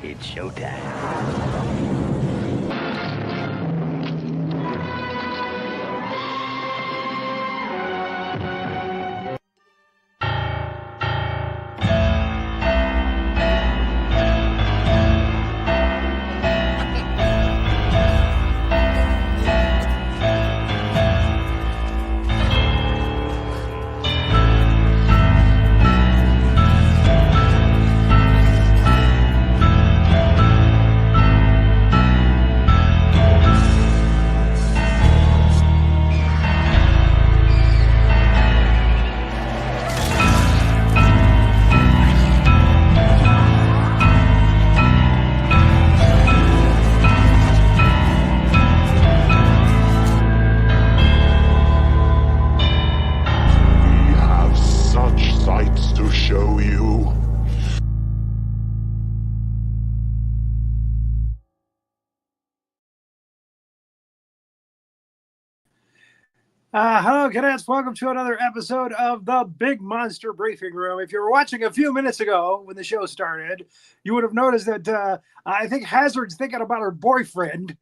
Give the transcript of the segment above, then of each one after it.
It's showtime. To show you. Hello, cadets. Welcome to another episode of the Big Monster Briefing Room. If you were watching a few minutes ago when the show started, you would have noticed that I think Hazzard's thinking about her boyfriend.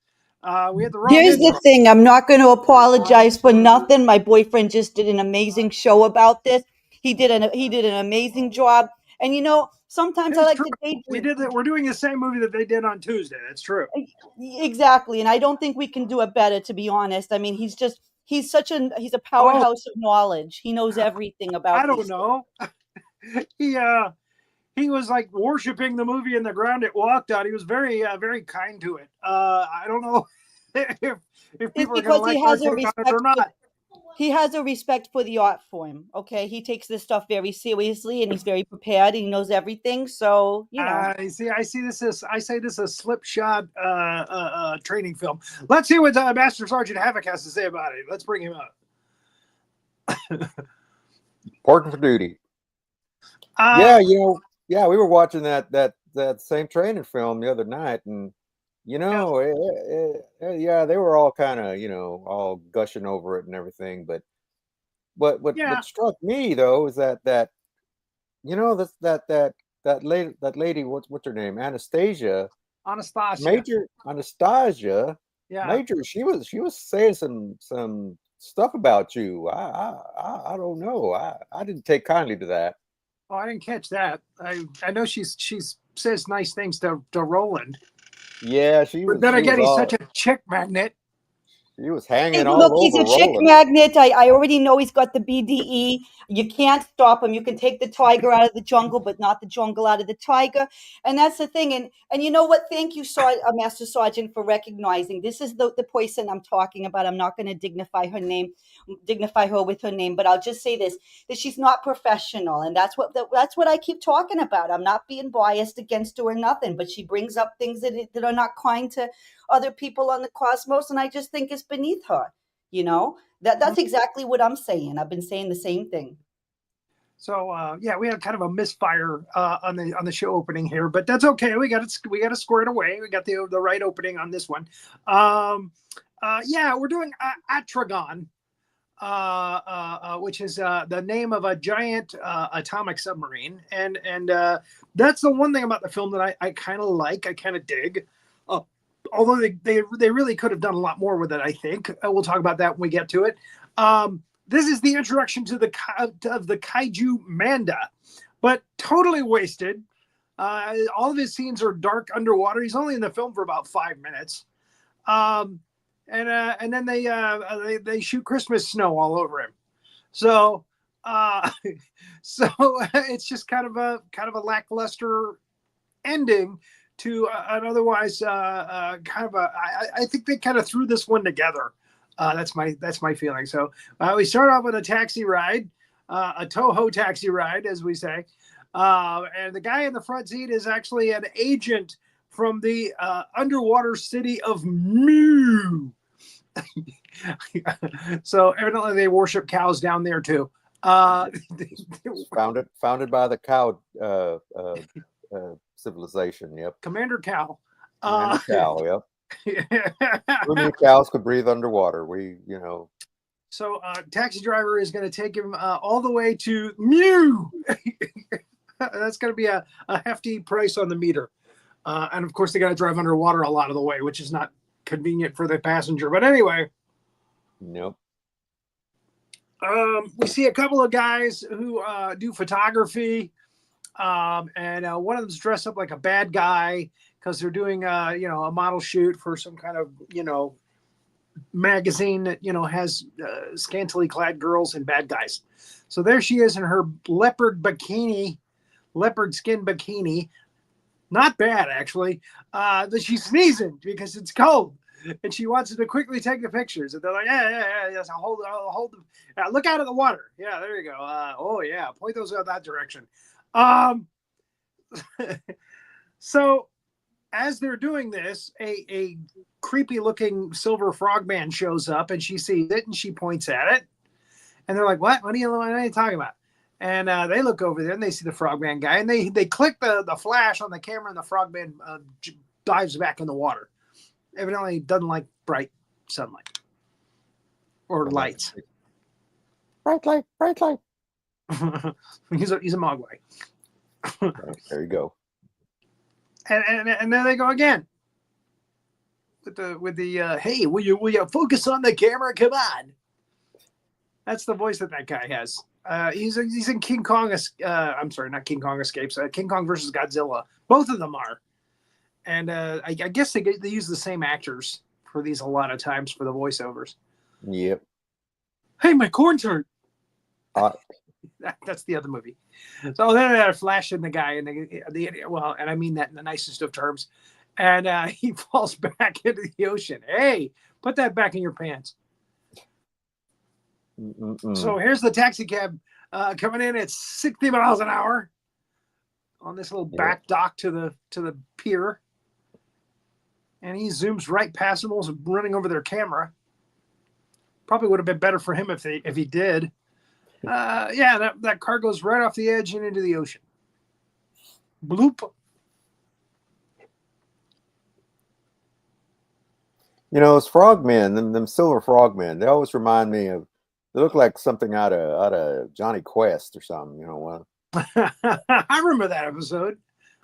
We had the wrong. Here's the thing. I'm not going to apologize for nothing. My boyfriend just did an amazing show about this. He did an amazing job. And you know, sometimes I like to daydream. We did that. We're doing the same movie that they did on Tuesday. That's true. Exactly. And I don't think we can do it better, to be honest. I mean, he's a powerhouse of knowledge. He knows everything about I don't know. He was like worshiping the movie in the ground it walked on. He was very kind to it. I don't know if people are going to like our take on it or not. He has a respect for the art form. Okay, he takes this stuff very seriously, and he's very prepared. And he knows everything. So you know, I say this is a slipshod training film. Let's see what Master Sergeant Havoc has to say about it. Let's bring him up. Important for duty. We were watching that same training film the other night, and they were all kind of all gushing over it and everything. But what struck me though is that lady, what's her name, Anastasia. Major Anastasia. Yeah. Major. She was saying some stuff about you. I don't know. I didn't take kindly to that. Oh, I didn't catch that. I know she says nice things to Roland. Yeah, she was. But then again, he's such a chick magnet. He was hanging look, all he's over a chick Roland. magnet. I already know he's got the BDE. You can't stop him. You can take the tiger out of the jungle, but not the jungle out of the tiger. And that's the thing. And you know what? Thank you, Master Sergeant, for recognizing this is the person I'm talking about. I'm not going to dignify her with her name, but I'll just say this: that she's not professional, and that's what I keep talking about. I'm not being biased against her or nothing, but she brings up things that are not kind to other people on the cosmos, and I just think it's beneath her. That's exactly what I'm saying. I've been saying the same thing. So we had kind of a misfire on the show opening here, but that's okay. We got it squared away. We got the right opening on this one. We're doing Atragon, which is the name of a giant atomic submarine, and that's the one thing about the film that I kind of like. I kind of dig. Although they really could have done a lot more with it, I think. We'll talk about that when we get to it. This is the introduction to the Kaiju Manda, but totally wasted. All of his scenes are dark underwater. He's only in the film for about 5 minutes, and then they shoot Christmas snow all over him. So it's just kind of a lackluster ending to an otherwise I think they kind of threw this one together. That's my feeling. So we start off with a taxi ride, a Toho taxi ride, as we say, and the guy in the front seat is actually an agent from the underwater city of Mu. So evidently they worship cows down there too. Founded by the cow civilization. Yep. Commander Cow. Commander Cow. Yep. Too many cows could breathe underwater. So taxi driver is going to take him all the way to Mu. That's going to be a hefty price on the meter. And of course, they got to drive underwater a lot of the way, which is not convenient for the passenger. But anyway, Nope. we see a couple of guys who do photography, and one of them's dressed up like a bad guy because they're doing, a model shoot for some kind of, magazine that, has scantily clad girls and bad guys. So there she is in her leopard skin bikini. Not bad, actually. That she's sneezing because it's cold, and she wants to quickly take the pictures. And they're like, yeah, yes, I'll hold them. Look out of the water. Yeah, there you go. Oh yeah, point those out that direction. So as they're doing this, a creepy looking silver frogman shows up, and she sees it, and she points at it, and they're like, what are you talking about? And they look over there, and they see the frogman guy, and they click the flash on the camera, and the frogman dives back in the water. Evidently doesn't like bright sunlight or lights. Bright light. he's a mogwai. There you go. And then they go again with the hey, will you focus on the camera? Come on. That's the voice that guy has. He's in King Kong. I'm sorry, not King Kong Escapes. King Kong versus Godzilla. Both of them are, and I guess they use the same actors for these a lot of times for the voiceovers. Yep. Hey, my corn's hurt. That's the other movie. So then they're flashing the guy, and and I mean that in the nicest of terms, and he falls back into the ocean. Hey, put that back in your pants. So here's the taxi cab coming in at 60 miles an hour on this little back dock to the pier, and he zooms right past them, almost running over their camera. Probably would have been better for him if he did. That car goes right off the edge and into the ocean. Bloop. It's frogmen, them silver frogmen. They always remind me of. They look like something out of Johnny Quest or something. I remember that episode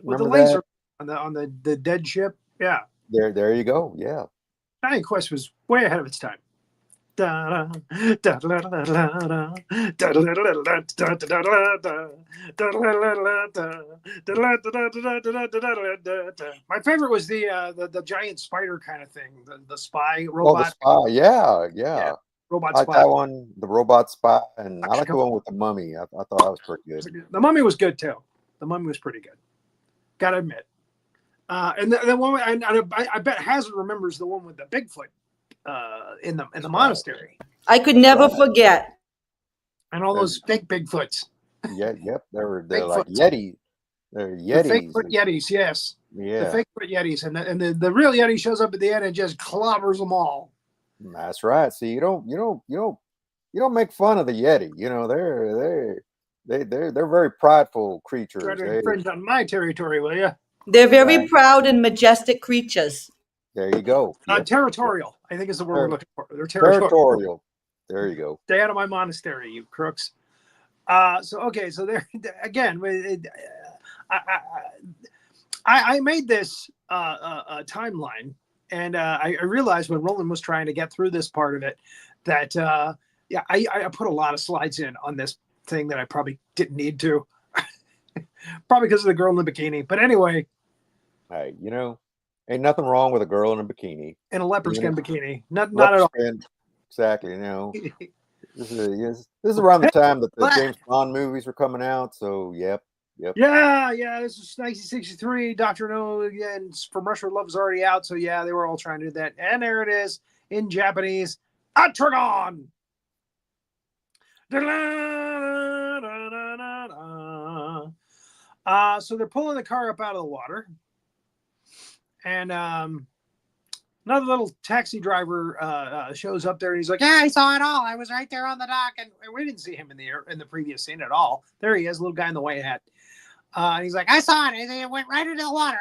with the laser on the dead ship. Yeah. There you go. Yeah. Johnny Quest was way ahead of its time. My favorite was the giant spider kind of thing, the spy robot. Oh, the spy, yeah. Robot I spy. like that one, the robot spy, and I like the one with the mummy. I thought that was pretty good. The mummy was good too. The mummy was pretty good. Gotta admit. And the one I bet Hazzard remembers the one with the Bigfoot in the monastery. I could never forget. And all those fake Bigfoots. Yeah, yep. They're like Yeti. They're Yetis. The fake foot Yetis, yes. Yeah. The fake foot Yetis. And the real Yeti shows up at the end and just clobbers them all. That's right. See, you don't make fun of the Yeti. They're very prideful creatures. Try to infringe on my territory, will you? They're very proud and majestic creatures. There you go. Territorial, I think is the word we're looking for. They're territorial. There you go. Stay out of my monastery, you crooks. So there again. I made this timeline, and I realized when Roland was trying to get through this part of it that I put a lot of slides in on this thing that I probably didn't need to. Probably because of the girl in the bikini. But anyway. Hey, ain't nothing wrong with a girl in a bikini. In a leopard skin bikini. Not at all. Exactly. This is around the time that the James Bond movies were coming out. So, yep. Yeah. This is 1963. Dr. No and From Russia Love's already out. So, yeah, they were all trying to do that. And there it is in Japanese. Atragon. So they're pulling the car up out of the water. And another little taxi driver shows up there, and he's like, "Yeah, I saw it all. I was right there on the dock, and we didn't see him in the previous scene at all. There he is, little guy in the white hat. And he's like, I saw it. It went right into the water.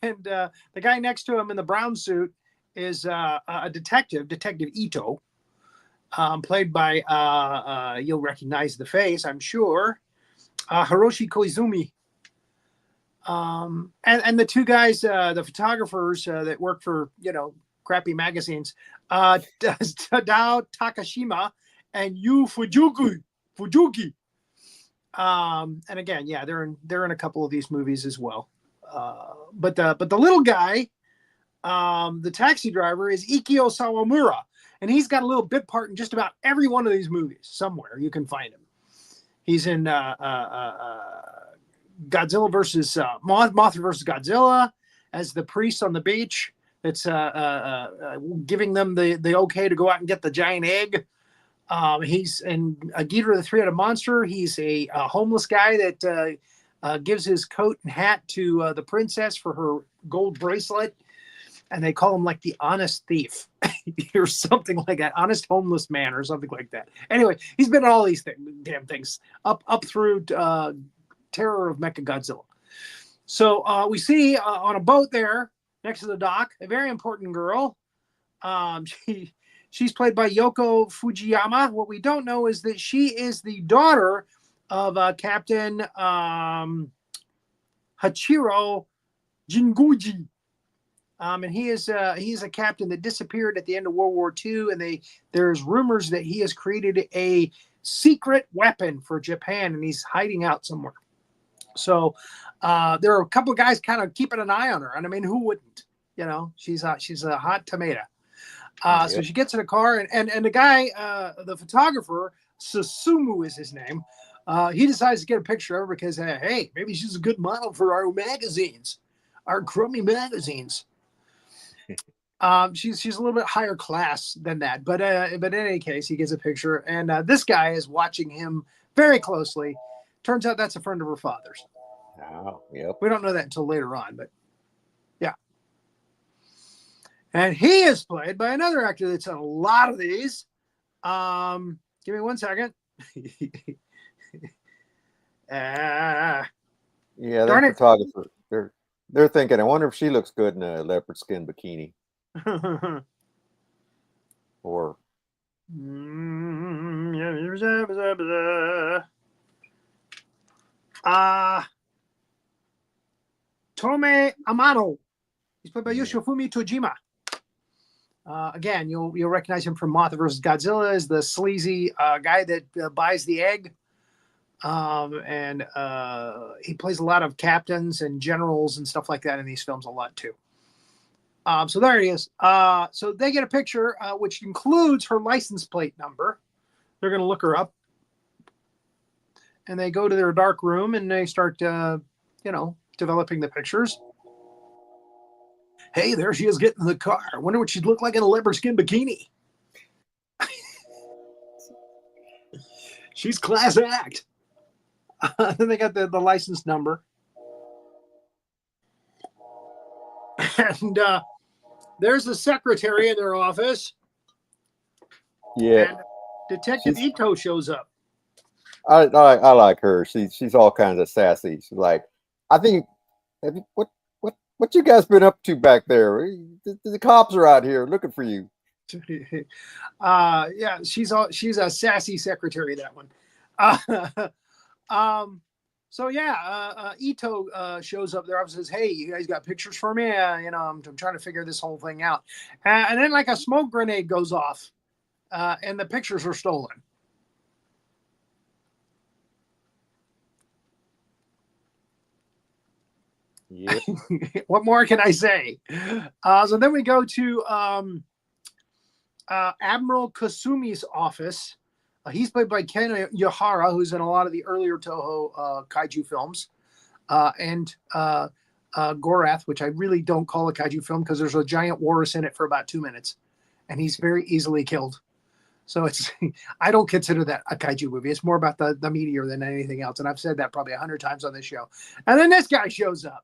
And the guy next to him in the brown suit is a detective, Detective Ito, played by you'll recognize the face, I'm sure, Hiroshi Koizumi. And the two guys, the photographers that work for, crappy magazines, Tadao Takashima and Yu Fujuki. And again, yeah, they're in a couple of these movies as well. But the little guy, the taxi driver, is Ikio Sawamura, and he's got a little bit part in just about every one of these movies. Somewhere you can find him. He's in Godzilla versus Mothra versus Godzilla as the priest on the beach that's giving them the okay to go out and get the giant egg. He's in Ghidorah the Three-Headed Monster. He's a homeless guy that gives his coat and hat to the princess for her gold bracelet, and they call him like the honest thief or something like that, honest homeless man or something like that. Anyway, he's been in all these damn things up through Terror of Mechagodzilla. So we see on a boat there next to the dock a very important girl. She's played by Yoko Fujiyama. What we don't know is that she is the daughter of Captain Hachiro Jinguji. And he's a captain that disappeared at the end of World War II. And there's rumors that he has created a secret weapon for Japan, and he's hiding out somewhere. So there are a couple of guys kind of keeping an eye on her. And I mean, who wouldn't? She's a hot tomato. So she gets in a car, and the guy, the photographer, Susumu is his name. He decides to get a picture of her because, hey, maybe she's a good model for our magazines, our crummy magazines. She's a little bit higher class than that, but in any case, he gets a picture, and this guy is watching him very closely. Turns out that's a friend of her father's. Oh, yep. We don't know that until later on, but yeah. And he is played by another actor that's in a lot of these. Give me 1 second. Yeah, that photographer. They're thinking, I wonder if she looks good in a leopard skin bikini. Or Tome Amano. He's played by Yoshifumi Tojima. Again, you'll recognize him from Mothra vs. Godzilla as the sleazy guy that buys the egg. And he plays a lot of captains and generals and stuff like that in these films a lot too. So there he is. So they get a picture, which includes her license plate number. They're going to look her up. And they go to their dark room and they start, developing the pictures. Hey, there she is getting in the car. I wonder what she'd look like in a leopard skin bikini. She's class act. Then they got the license number. And there's the secretary in their office. Yeah. And Detective Ito shows up. I like her. She's all kinds of sassy. She's like, I think, what you guys been up to back there? The cops are out here looking for you. Yeah, she's a sassy secretary, that one. So yeah, Ito shows up there and says, hey, you guys got pictures for me? I'm trying to figure this whole thing out. And then like a smoke grenade goes off, and the pictures are stolen. Yep. What more can I say? So then we go to Admiral Kasumi's office. He's played by Ken Yohara, who's in a lot of the earlier Toho kaiju films, and Gorath, which I really don't call a kaiju film because there's a giant walrus in it for about 2 minutes, and he's very easily killed. So I don't consider that a kaiju movie. It's more about the meteor than anything else, and I've said that probably 100 times on this show. And then this guy shows up.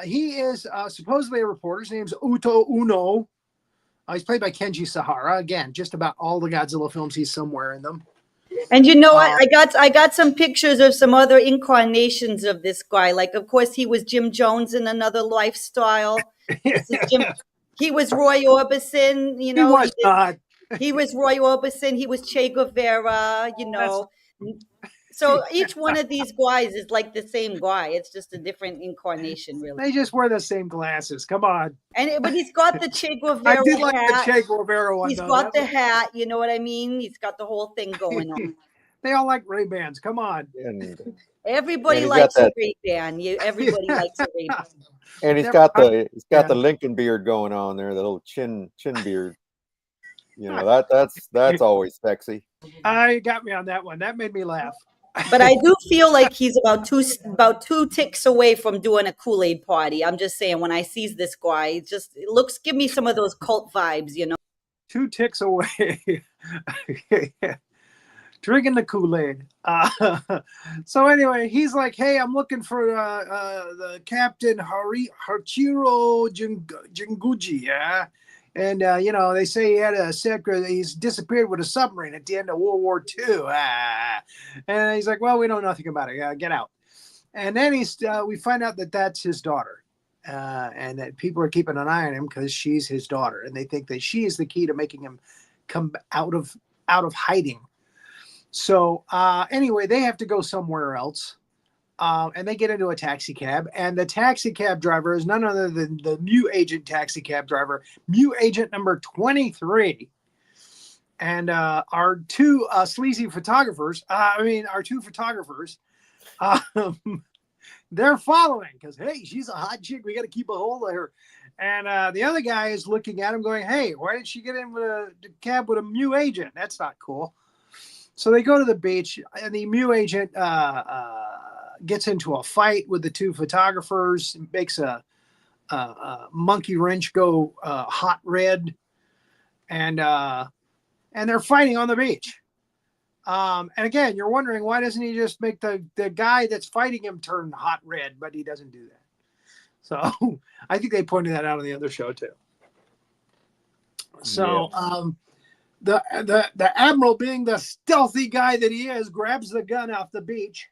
He is supposedly a reporter. His name's Uto Uno. He's played by Kenji Sahara. Again, just about all the Godzilla films, he's somewhere in them. And you know what? I got some pictures of some other incarnations of this guy. Like, of course, he was Jim Jones in Another Lifestyle. He was Roy Orbison. He was He was Roy Orbison. He was Che Guevara. So each one of these guys is like the same guy. It's just a different incarnation, really. They just wear the same glasses. Come on. But he's got the Che I Guevara did like hat. the Che Guevara one, He's though. got the hat. You know what I mean? He's got the whole thing going on. They all like Ray-Bans. Come on. And Everybody he's likes got a that- Ray-Ban. Everybody likes a Ray-Ban. and he's got the Lincoln beard going on there, the little chin beard. You know, that's always sexy. You got me on that one. That made me laugh. But I do feel like he's about two ticks away from doing a Kool-Aid party. I'm just saying, when I sees this guy, give me some of those cult vibes, you know. 2 ticks away. Drinking the Kool-Aid. So anyway, he's like, hey, I'm looking for the Captain Hachiro Jinguji, yeah? And, they say he had he's disappeared with a submarine at the end of World War II. And he's like, well, we know nothing about it. Get out. And then we find out that that's his daughter. And that people are keeping an eye on him because she's his daughter. And they think that she is the key to making him come out of hiding. So anyway, they have to go somewhere else. And they get into a taxi cab, and the taxi cab driver is none other than the Mu Agent taxi cab driver, Mu Agent number 23. And our two sleazy photographers, they're following because, hey, she's a hot chick. We got to keep a hold of her. And the other guy is looking at him going, hey, why did she get in with a cab with a Mu Agent? That's not cool. So they go to the beach, and the Mu Agent gets into a fight with the two photographers, makes a monkey wrench go hot red, and they're fighting on the beach. And again, you're wondering, why doesn't he just make the guy that's fighting him turn hot red? But he doesn't do that. So I think they pointed that out on the other show too. So the admiral, being the stealthy guy that he is, grabs the gun off the beach.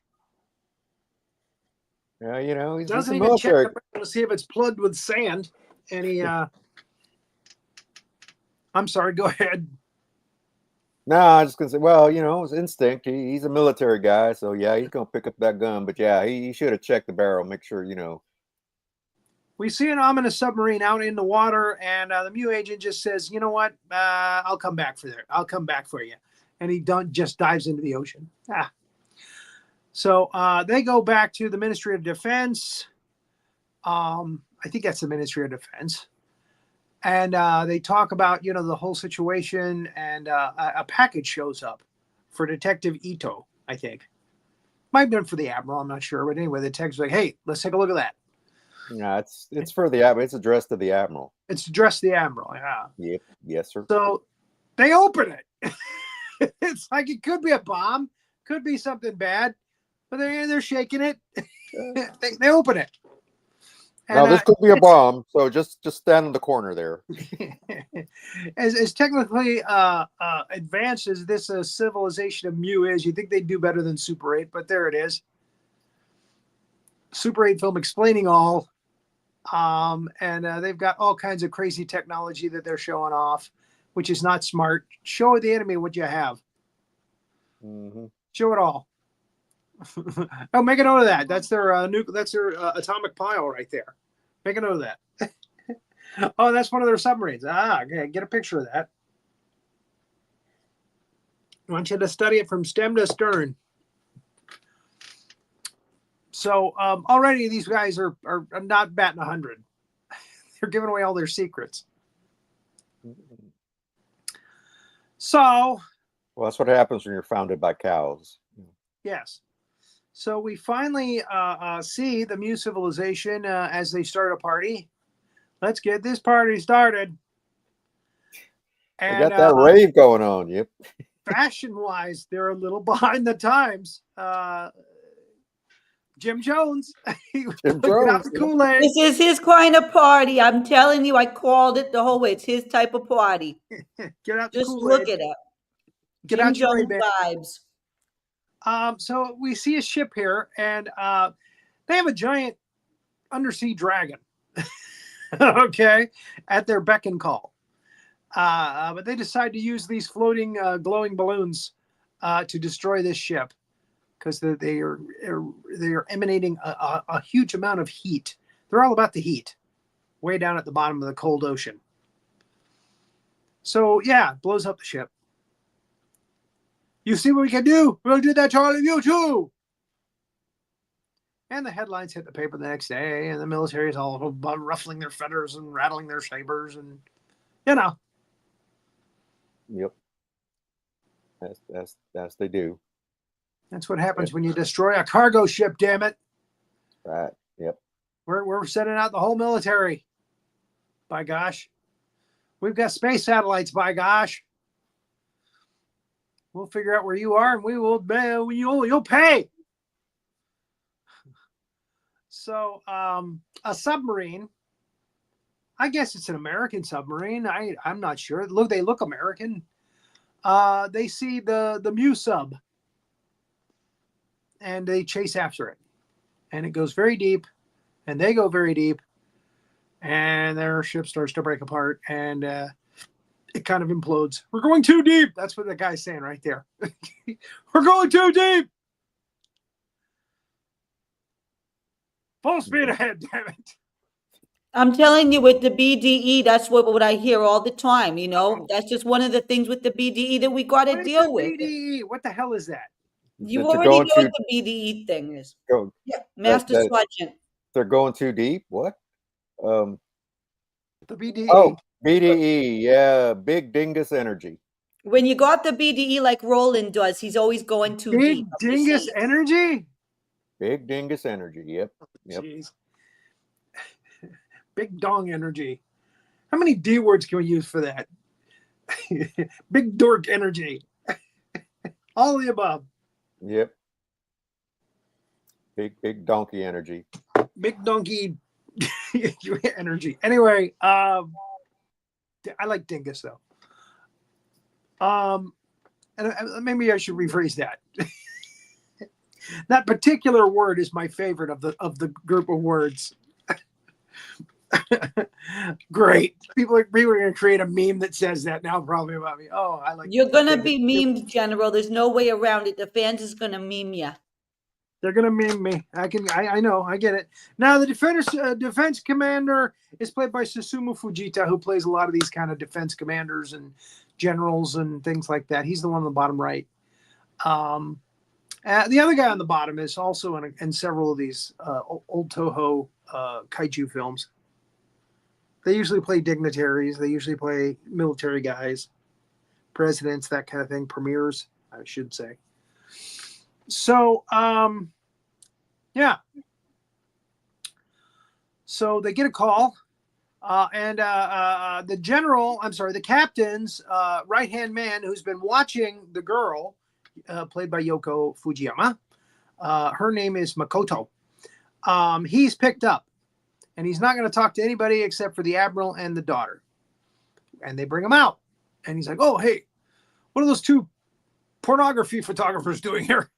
Yeah, he's Doesn't he's even check military. the barrel to see if it's plugged with sand. And he, I'm sorry, go ahead. No, I was just gonna say, well, it's instinct. He's a military guy, so yeah, he's gonna pick up that gun. But yeah, he should have checked the barrel, make sure, We see an ominous submarine out in the water, and the Mu Agent just says, you know what? I'll come back for you. And he just dives into the ocean. So they go back to the Ministry of Defense. I think that's the Ministry of Defense. And they talk about, the whole situation, and a package shows up for Detective Ito, I think. Might have been for the Admiral, I'm not sure. But anyway, the text is like, hey, let's take a look at that. Yeah, it's for the Admiral. It's addressed to the Admiral. It's addressed to the Admiral, yeah. Yep, yes, sir. So they open it. It's like it could be a bomb, could be something bad, but they're shaking it. they open it. And, now this could be a bomb, so just stand in the corner there. As technically advanced as this civilization of Mu is, you think they'd do better than Super 8, but there it is. Super 8 film explaining all. And they've got all kinds of crazy technology that they're showing off, which is not smart. Show the enemy what you have. Mm-hmm. Show it all. Oh, make a note of that. That's their atomic pile right there. Make a note of that. Oh, that's one of their submarines. Okay, get a picture of that. I want you to study it from stem to stern. So already these guys are not batting 100. They're giving away all their secrets. So, well, that's what happens when you're founded by cows. Yes. So we finally see the Mu civilization as they start a party. Let's get this party started. And they got that rave going on. Yep. Fashion-wise, they're a little behind the times. Jim Jones. Jim Jones. Out the Kool-Aid. This is his kind of party. I'm telling you, I called it the whole way. It's his type of party. Get out the Just Kool-Aid. look at it. Get Jim out your Jones Ray-Ban. vibes. So we see a ship here, and they have a giant undersea dragon. Okay, at their beck and call. But they decide to use these floating glowing balloons to destroy this ship. because they are emanating a huge amount of heat. They're all about the heat, way down at the bottom of the cold ocean. So yeah, it blows up the ship. You see what we can do? We'll do that to all of you too. And the headlines hit the paper the next day, and the military is all about ruffling their feathers and rattling their sabers, and you know. Yep. That's they do. That's what happens when you destroy a cargo ship. Damn it! Right. Yep. We're sending out the whole military. By gosh, we've got space satellites. By gosh, we'll figure out where you are, and we will. You'll pay. So, a submarine. I guess it's an American submarine. I'm not sure. They look American. They see the Mu sub, and they chase after it, and it goes very deep, and they go very deep, and their ship starts to break apart, and it kind of implodes. We're going too deep. That's what the guy's saying right there. We're going too deep. Full speed ahead, damn it. I'm telling you, with the BDE, that's what I hear all the time. You know, that's just one of the things with the BDE that we got to deal with. BDE? What the hell is that? You already know what the BDE thing is. Yeah, Master Sergeant. They're going too deep. What? The BDE. Oh, BDE. Yeah, big dingus energy. When you got the BDE like Roland does, he's always going too deep. Big dingus energy? Big dingus energy. Yep. Jeez. Big dong energy. How many D words can we use for that? Big dork energy. All of the above. Yep. Big donkey energy. Big donkey energy. Anyway, I like dingus though. And maybe I should rephrase that. That particular word is my favorite of the group of words. Great. People are going to create a meme that says that now, probably about me. Oh, I like. You're going to be memed, General. There's no way around it. The fans is going to meme you. They're going to meme me. I know. I get it. Now, the defense commander is played by Susumu Fujita, who plays a lot of these kind of defense commanders and generals and things like that. He's the one on the bottom right. The other guy on the bottom is also in several of these old Toho kaiju films. They usually play dignitaries. They usually play military guys, presidents, that kind of thing, premiers, I should say. So, yeah. So they get a call, and the captain's right-hand man who's been watching the girl, played by Yoko Fujiyama. Her name is Makoto. He's picked up, and he's not going to talk to anybody except for the admiral and the daughter. And they bring him out, and he's like, "Oh, hey, what are those two pornography photographers doing here?"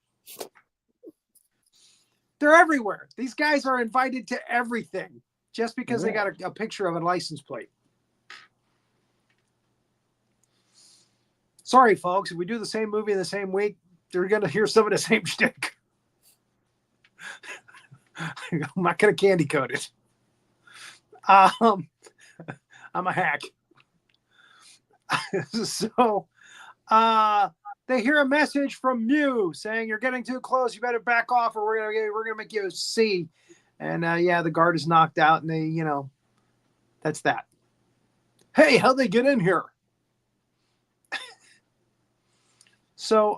They're everywhere. These guys are invited to everything just because they got a picture of a license plate. Sorry, folks. If we do the same movie in the same week, you're going to hear some of the same shtick. I'm not going to candy coat it. I'm a hack. So they hear a message from Mu saying, "You're getting too close. You better back off, or we're gonna make you see." And the guard is knocked out, and they, that's that. Hey, how'd they get in here? So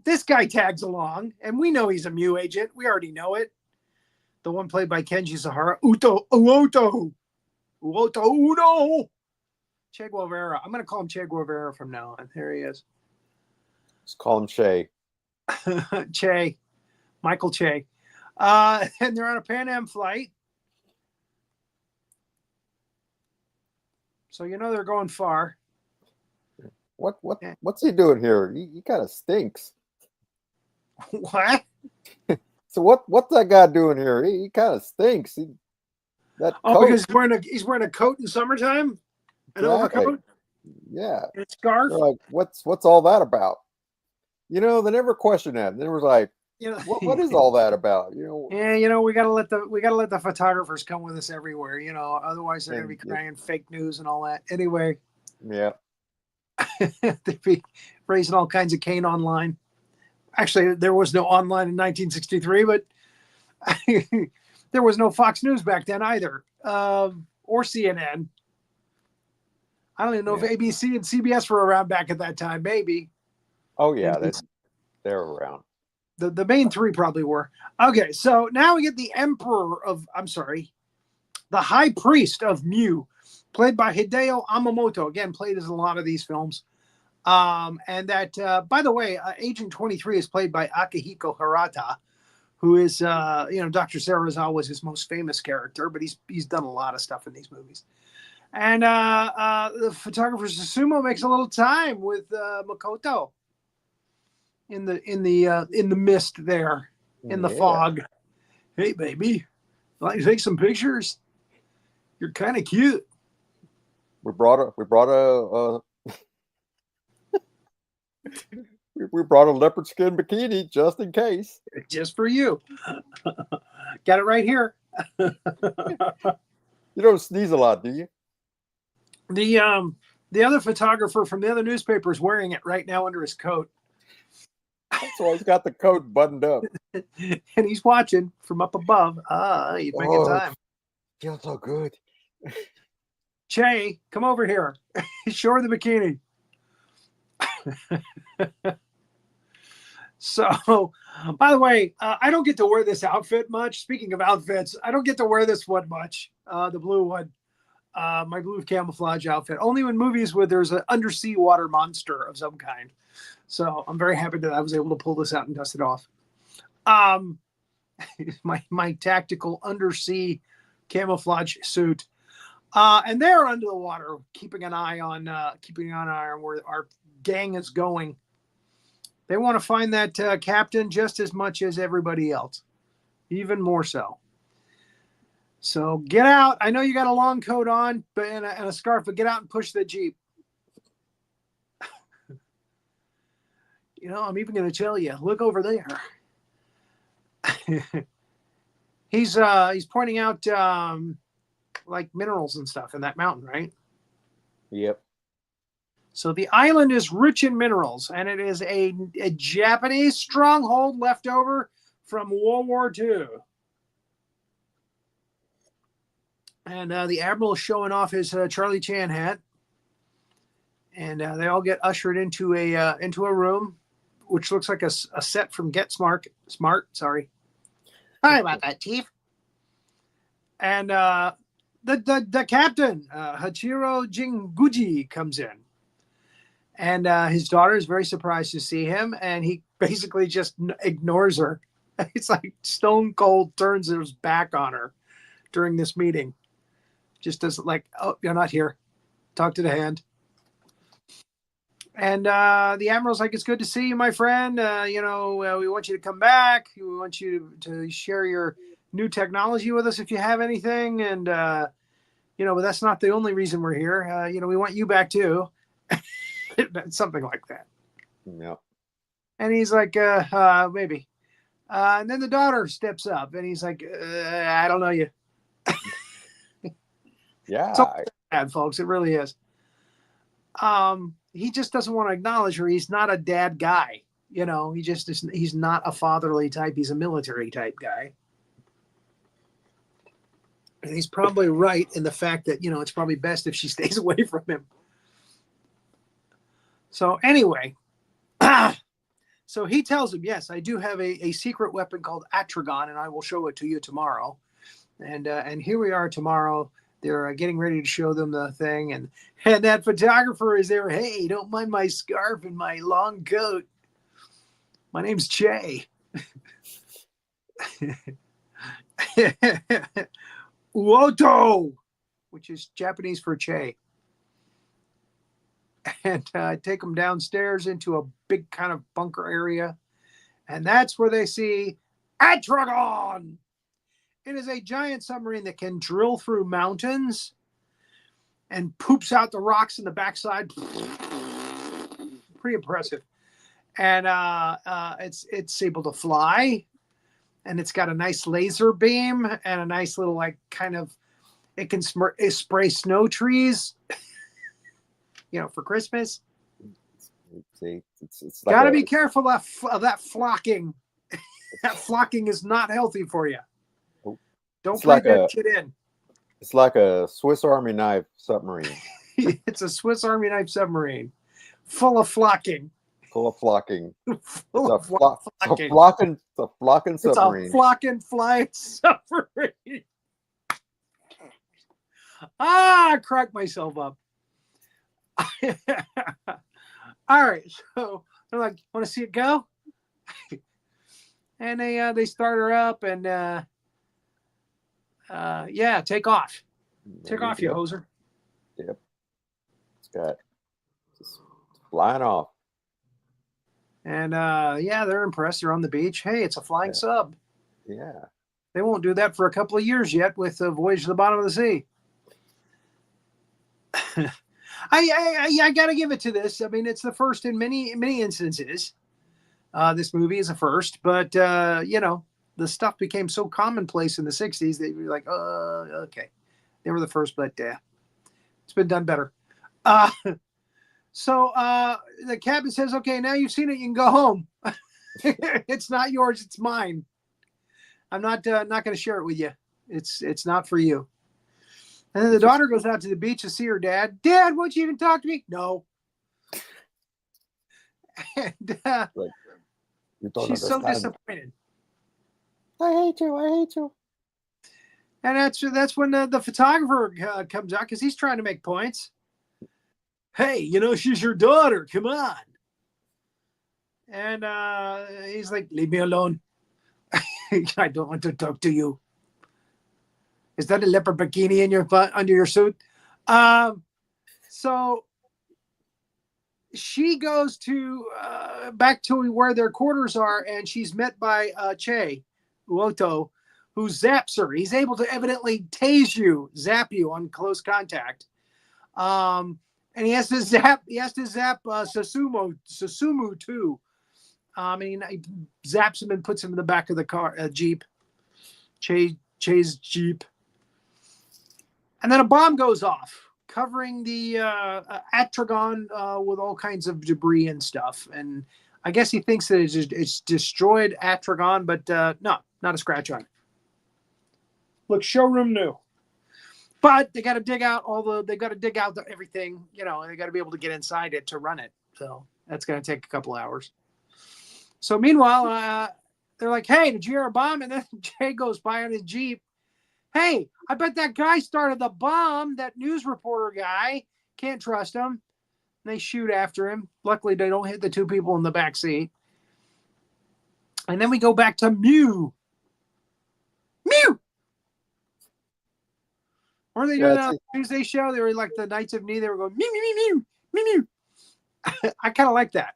this guy tags along, and we know he's a Mu agent. We already know it. The one played by Kenji Sahara, Uoto Uno. Che Guevara. I'm going to call him Che Guevara from now on. There he is. Let's call him Che. Che. Michael Che. And they're on a Pan Am flight. So they're going far. What's he doing here? He kind of stinks. What? So what's that guy doing here? He kind of stinks. Because he's wearing a coat in summertime? An overcoat? Yeah. And a scarf? They're like, what's all that about? They never questioned that. They were like, You know, what is all that about? You know, yeah, we gotta let the photographers come with us everywhere. Otherwise they're gonna be crying fake news and all that. Anyway, yeah. they'd be raising all kinds of cane online. Actually, there was no online in 1963, but there was no Fox News back then either, or CNN. I don't even know if ABC and CBS were around back at that time. Maybe. Oh yeah, they're around. The main three probably were. Okay, so now we get the the High Priest of Mu, played by Hideo Amamoto. Again, played as a lot of these films. And that, by the way, Agent 23 is played by Akihiko Hirata, who is, Dr. Serizawa was his most famous character, but he's done a lot of stuff in these movies. And the photographer Susumu makes a little time with Makoto in the mist there, in the fog. Hey, baby, like to take some pictures? You're kind of cute. We brought a we brought a leopard skin bikini just in case. Just for you. Got it right here. You don't sneeze a lot, do you? The other photographer from the other newspaper is wearing it right now under his coat. So he's got the coat buttoned up. And he's watching from up above. He's making time. Feels so good. Che, come over here. Show her the bikini. So, by the way, I don't get to wear this outfit much. Speaking of outfits, I don't get to wear this one much. The blue one. My blue camouflage outfit. Only in movies where there's an undersea water monster of some kind. So I'm very happy that I was able to pull this out and dust it off. My tactical undersea camouflage suit. And they're under the water, keeping an eye on where our gang is going. They want to find that captain just as much as everybody else, even more so. So get out. I know you got a long coat on and a scarf, but get out and push the Jeep. I'm even going to tell you, look over there. He's pointing out like minerals and stuff in that mountain, right? Yep. So the island is rich in minerals, and it is a Japanese stronghold left over from World War II. And the admiral is showing off his Charlie Chan hat, and they all get ushered into a room, which looks like a set from Get Smart. Sorry about that, Chief. And the captain, Hachiro Jinguji, comes in, and his daughter is very surprised to see him, and he basically just ignores her. It's like stone cold, turns his back on her during this meeting. Just does like, oh, you're not here. Talk to the hand. And the admiral's like, it's good to see you, my friend. We want you to come back. We want you to share your new technology with us if you have anything. And, but that's not the only reason we're here. We want you back too. Something like that. Yeah. And he's like, maybe. And then the daughter steps up and he's like, I don't know you. Yeah. So bad, folks. It really is. He just doesn't want to acknowledge her. He's not a dad guy. He's not a fatherly type. He's a military type guy. And he's probably right in the fact that, it's probably best if she stays away from him. So anyway, so he tells him, yes, I do have a secret weapon called Atragon, and I will show it to you tomorrow. And here we are tomorrow. They're getting ready to show them the thing. And that photographer is there. Hey, don't mind my scarf and my long coat. My name's Che. Uoto, which is Japanese for Che. And take them downstairs into a big kind of bunker area. And that's where they see Atragon. It is a giant submarine that can drill through mountains and poops out the rocks in the backside. Pretty impressive. and it's able to fly, and it's got a nice laser beam and a nice little like kind of it can spray snow trees, for Christmas. See, it's like Got to be careful of that flocking. That flocking is not healthy for you. Don't play that shit in. It's like a Swiss Army knife submarine. It's a Swiss Army knife submarine, full of flocking. Full of flocking. Full of flocking. It's a flocking submarine. It's a flocking flying submarine. I cracked myself up. All right, so they're like, "Want to see it go?" And they start her up, and take off. Take off, you hoser. Yep. It's just flying off. And they're impressed. They're on the beach. Hey, it's a flying sub. Yeah. They won't do that for a couple of years yet with the Voyage to the Bottom of the Sea. I got to give it to this. I mean, it's the first in many instances. This movie is a first, but the stuff became so commonplace in the 60s that you're like, okay. They were the first, but it's been done better. So the captain says, okay, now you've seen it, you can go home. It's not yours, it's mine. I'm not going to share it with you. It's not for you. And then the daughter goes out to the beach to see her dad. Dad, won't you even talk to me? No. And she's so disappointed. I hate you. And that's when the photographer comes out because he's trying to make points. Hey, she's your daughter. Come on. And he's like, leave me alone. I don't want to talk to you. Is that a leopard bikini in your butt under your suit? So she goes to back to where their quarters are, and she's met by Che Uoto, who zaps her. He's able to evidently zap you on close contact. And he has to zap Susumu too. He zaps him and puts him in the back of the car, Jeep. Che's Jeep. And then a bomb goes off, covering the Atragon with all kinds of debris and stuff. And I guess he thinks that it's destroyed Atragon, but no, not a scratch on it. Looks showroom new. But they got to dig out everything. They got to be able to get inside it to run it. So that's going to take a couple hours. So meanwhile, they're like, "Hey, did you hear a bomb?" And then Jay goes by on his Jeep. Hey, I bet that guy started the bomb, that news reporter guy. Can't trust him. And they shoot after him. Luckily, they don't hit the two people in the back seat. And then we go back to Mew. Mew! Weren't they doing that on the Tuesday show? They were like the Knights of Knee. They were going, Mew, Mew, Mew, Mew, Mew. I kind of like that.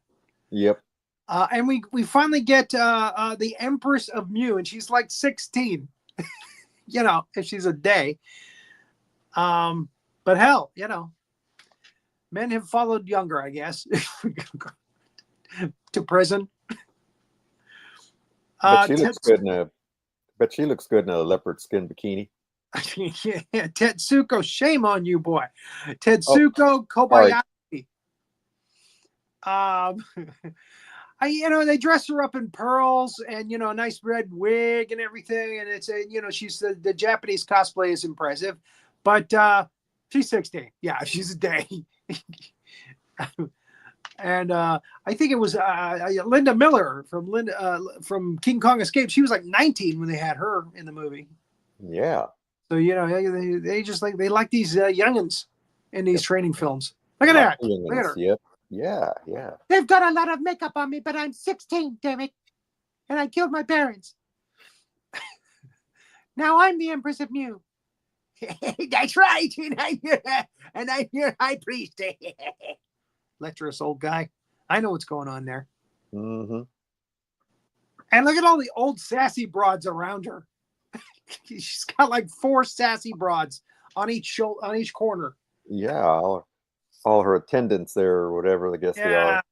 Yep. And we finally get the Empress of Mew, and she's like 16. If she's a day. But hell, men have followed younger, I guess, to prison. But she looks good in a leopard skin bikini. Yeah, Tetsuko, shame on you, boy. Tetsuko Kobayashi. They dress her up in pearls and, a nice red wig and everything. And it's she's the Japanese cosplay is impressive, but she's 16. Yeah, she's a day. And I think it was Linda Miller from King Kong Escape. She was like 19 when they had her in the movie. Yeah. So, they just they like these youngins in these training films. Look at that. Look at her. Yep. Yeah. They've got a lot of makeup on me, but I'm 16, damn it. And I killed my parents. Now I'm the Empress of Mew. That's right. And I'm your high priest. Lecherous old guy. I know what's going on there. Mm-hmm. And look at all the old sassy broads around her. She's got like 4 sassy broads on each corner. Yeah. All her attendants there or whatever I guess they are.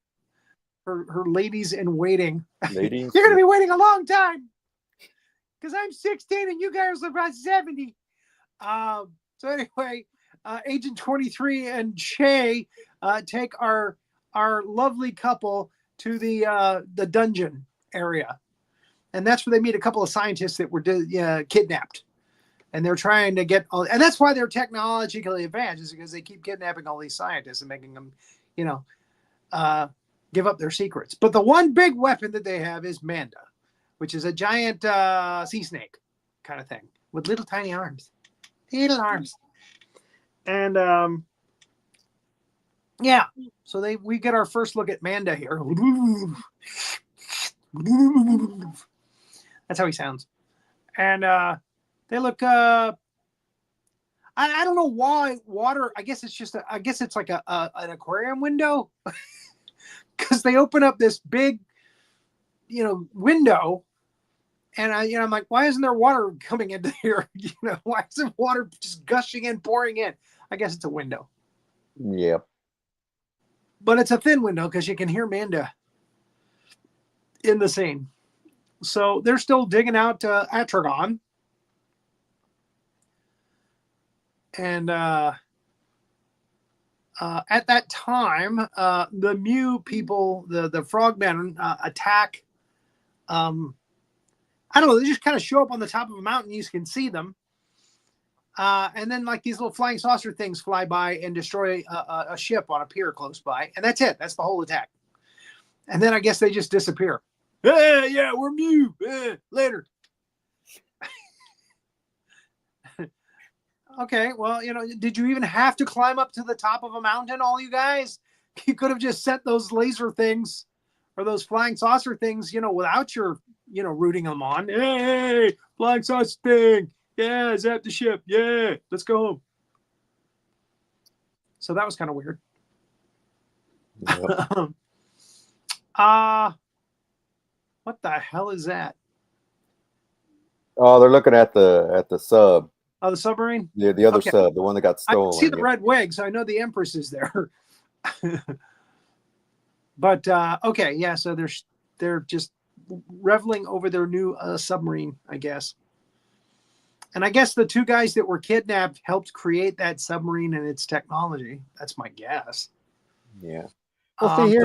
her ladies in waiting. Ladies, You're gonna be waiting a long time because I'm 16 and you guys are about 70. So anyway, Agent 23 and Shay take our lovely couple to the dungeon area, and that's where they meet a couple of scientists that were kidnapped. And they're trying to get and that's why they're technologically advanced, is because they keep kidnapping all these scientists and making them, give up their secrets. But the one big weapon that they have is Manda, which is a giant sea snake kind of thing with little tiny arms. Little arms. And so we get our first look at Manda here. That's how he sounds. And they look I don't know why water. I guess it's like an aquarium window. Because they open up this big, window, and I'm like, why isn't there water coming into here? Why isn't water just gushing in, pouring in? I guess it's a window. Yep. But it's a thin window because you can hear Manda in the scene. So they're still digging out Atragon, and at that time, the Mew people, the frogmen, attack. I don't know. They just kind of show up on the top of a mountain. You can see them. And then like these little flying saucer things fly by and destroy a ship on a pier close by. And that's it. That's the whole attack. And then I guess they just disappear. Yeah, we're Mew. Later. Okay, well, did you even have to climb up to the top of a mountain, all you guys? You could have just sent those laser things or those flying saucer things, without your, rooting them on. Hey, flying saucer thing. Yeah, zap the ship. Yeah, let's go home. So that was kind of weird. Yep. What the hell is that? Oh, they're looking at the sub. Oh, the submarine? Yeah, the other Okay. sub, the one that got stolen. I see the red wig, so I know the Empress is there. But okay, yeah, so they're just reveling over their new submarine, I guess. And I guess the two guys that were kidnapped helped create that submarine and its technology. That's my guess. Yeah. Well, see,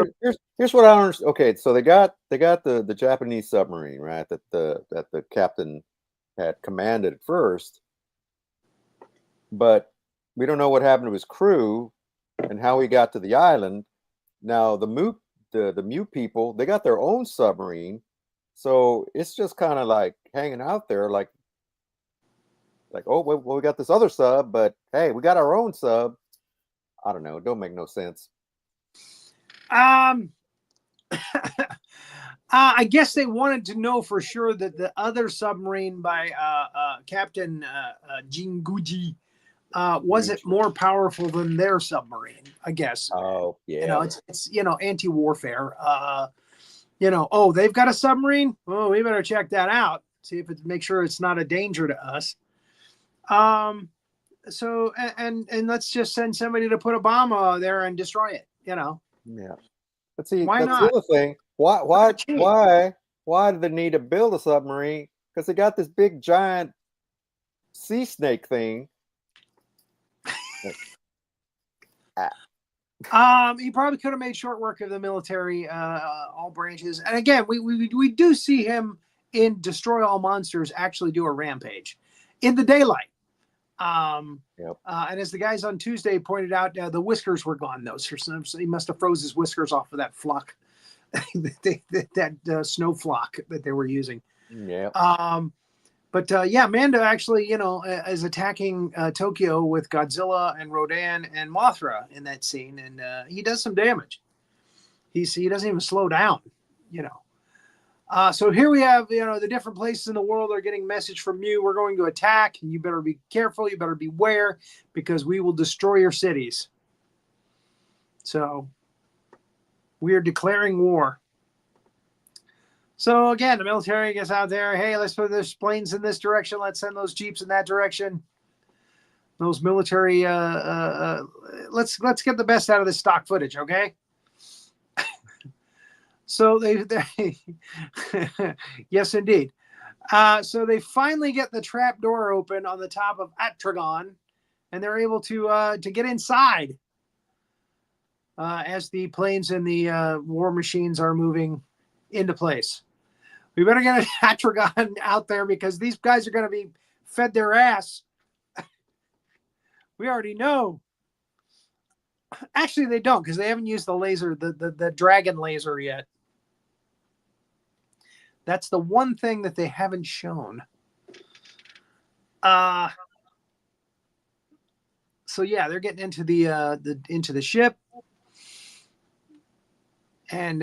here's what I don't understand. Okay, so they got the Japanese submarine, right? That the captain had commanded at first, but we don't know what happened to his crew and how he got to the island. Now the Mew people, they got their own submarine, so it's just kind of like hanging out there, like oh well, we got this other sub, but hey, we got our own sub. I don't know. It don't make no sense. I guess they wanted to know for sure that the other submarine by Captain Jinguji wasn't more powerful than their submarine. I guess. Oh yeah. It's anti-warfare. Oh, they've got a submarine. Oh, we better check that out. See if make sure it's not a danger to us. So and let's just send somebody to put a bomb there and destroy it. Yeah. But see, Why that's not? the other thing. Why do they need to build a submarine? Because they got this big giant sea snake thing. He probably could have made short work of the military, all branches. And again, we do see him in Destroy All Monsters actually do a rampage in the daylight. Yep. And as the guys on Tuesday pointed out, the whiskers were gone though. So he must have froze his whiskers off of that flock, that snow flock that they were using. Yeah. But Manda actually, is attacking Tokyo with Godzilla and Rodan and Mothra in that scene, and he does some damage. He doesn't even slow down, So here we have, the different places in the world are getting message from you. We're going to attack, and you better be careful. You better beware, because we will destroy your cities. So we are declaring war. So again, the military gets out there. Hey, let's put those planes in this direction. Let's send those jeeps in that direction. Those military. Let's get the best out of this stock footage, okay? So they yes, indeed. So they finally get the trap door open on the top of Atragon, and they're able to get inside as the planes and the war machines are moving into place. We better get an Atragon out there because these guys are going to be fed their ass. We already know. Actually, they don't because they haven't used the laser, the dragon laser yet. That's the one thing that they haven't shown. So yeah, they're getting into the ship, and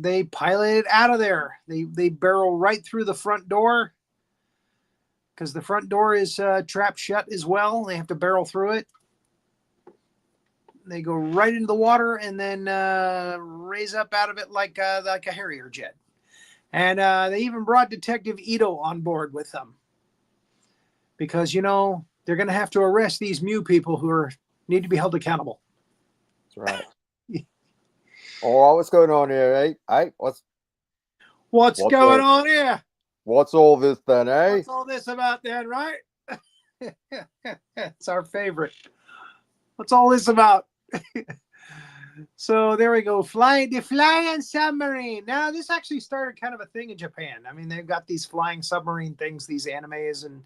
they pilot it out of there. They barrel right through the front door because the front door is trapped shut as well. They have to barrel through it. They go right into the water and then raise up out of it like a Harrier jet. And they even brought Detective Ito on board with them because, you know, they're going to have to arrest these Mew people who need to be held accountable. That's right. Oh, what's going on here, eh? What's going on here? What's all this then, eh? What's all this about then, right? It's our favorite. What's all this about? So there we go. The flying submarine. Now, this actually started kind of a thing in Japan. I mean, they've got these flying submarine things, these animes, and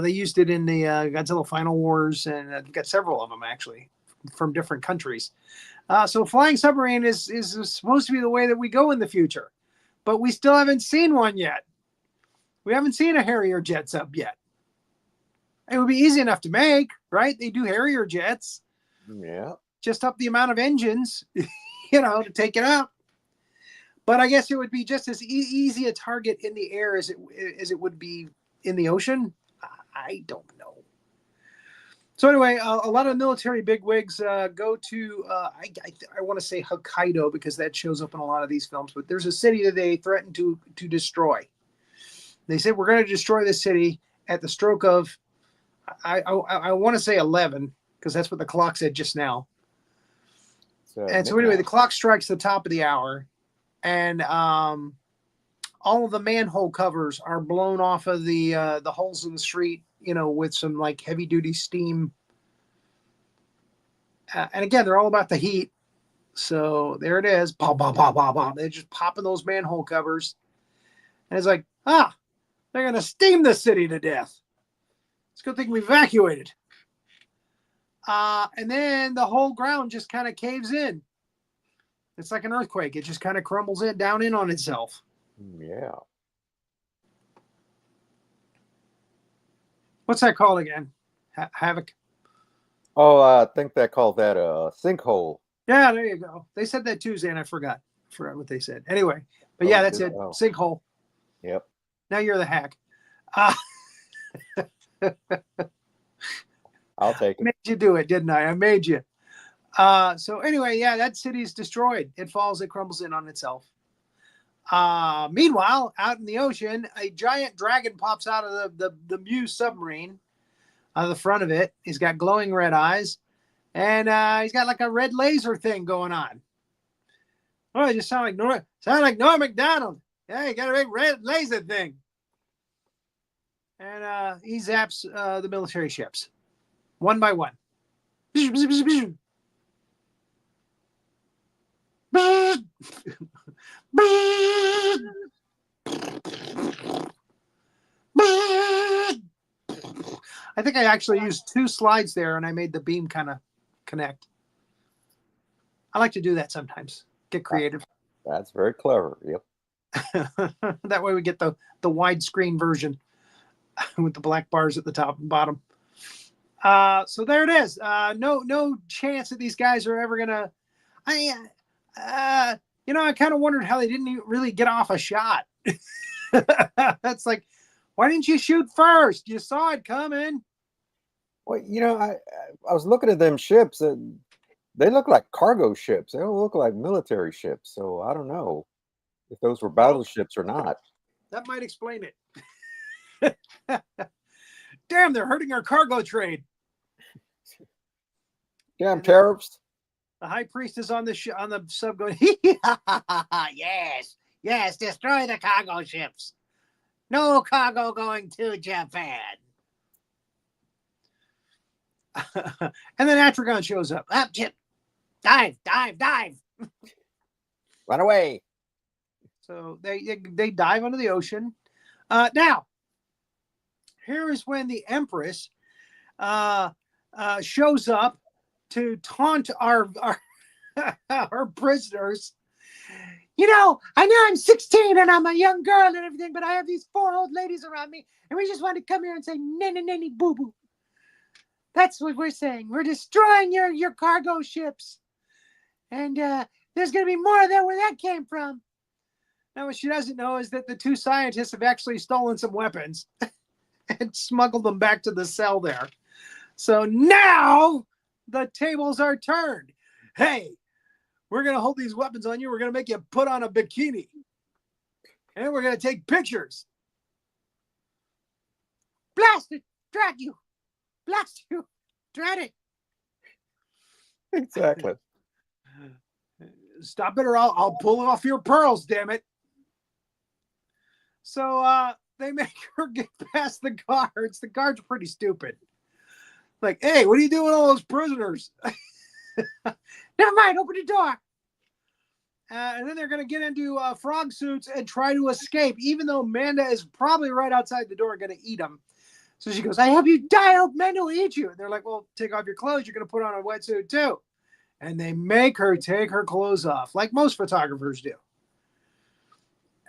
they used it in the Godzilla Final Wars, and they've got several of them, actually, from different countries. So flying submarine is supposed to be the way that we go in the future, but we still haven't seen one yet. We haven't seen a Harrier jet sub yet. It would be easy enough to make, right? They do Harrier jets. Yeah. Just up the amount of engines, you know, to take it out. But I guess it would be just as easy a target in the air as it would be in the ocean. I don't know. So anyway, a lot of military bigwigs go to, I want to say Hokkaido because that shows up in a lot of these films. But there's a city that they threaten to destroy. They said, we're going to destroy this city at the stroke of, I want to say 11, because that's what the clock said just now. And so anyway, the clock strikes the top of the hour, and all of the manhole covers are blown off of the holes in the street, you know, with some like heavy duty steam. And again, they're all about the heat. So there it is. Bah, bah, bah, bah, bah. They're just popping those manhole covers. And it's like, they're going to steam the city to death. It's a good thing we evacuated. And then the whole ground just kind of caves in. It's like an earthquake. It just kind of crumbles down in on itself. Yeah. What's that called again? Havoc? Oh, I think they called that a sinkhole. Yeah, there you go. They said that Tuesday, and I forgot what they said. Anyway, but yeah, that's it. Sinkhole. Yep. Now you're the hack. I'll take it. Made you do it, didn't I? I made you. So anyway, yeah, that city's destroyed. It falls, it crumbles in on itself. Meanwhile, out in the ocean, a giant dragon pops out of the Mew submarine out of the front of it. He's got glowing red eyes, and he's got like a red laser thing going on. Oh, it just sound like Norm Macdonald. Yeah, he got a big red laser thing. And he zaps the military ships. One by one. I think I actually used 2 slides there and I made the beam kind of connect. I like to do that sometimes. Get creative. That's very clever. Yep. That way we get the widescreen version with the black bars at the top and bottom. So there it is. No chance that these guys are ever gonna. I kind of wondered how they didn't really get off a shot. That's like, why didn't you shoot first? You saw it coming. Well, I was looking at them ships, and they look like cargo ships. They don't look like military ships. So I don't know if those were battleships or not. That might explain it. Damn, they're hurting our cargo trade. Damn tariffs. The high priest is on the sub going, yes, destroy the cargo ships. No cargo going to Japan. And then Atragon shows up. Up, Chip. Dive. Run away. So they dive under the ocean. Now, here is when the Empress shows up to taunt our prisoners. You know, I know I'm 16 and I'm a young girl and everything, but I have these 4 old ladies around me, and we just want to come here and say nanny boo boo. That's what we're saying. We're destroying your cargo ships, and there's going to be more of that where that came from. Now, what she doesn't know is that the 2 scientists have actually stolen some weapons and smuggled them back to the cell there. So now the tables are turned. Hey, we're going to hold these weapons on you. We're going to make you put on a bikini. And we're going to take pictures. Blast it. Drag you. Blast you. Dread it. Exactly. Stop it or I'll pull off your pearls, damn it. So they make her get past the guards. The guards are pretty stupid. Like, hey, what are you doing with all those prisoners? Never mind, open the door. And then they're going to get into frog suits and try to escape, even though Manda is probably right outside the door going to eat them. So she goes, I hope you die. I hope Manda will eat you. And they're like, well, take off your clothes. You're going to put on a wetsuit too. And they make her take her clothes off, like most photographers do.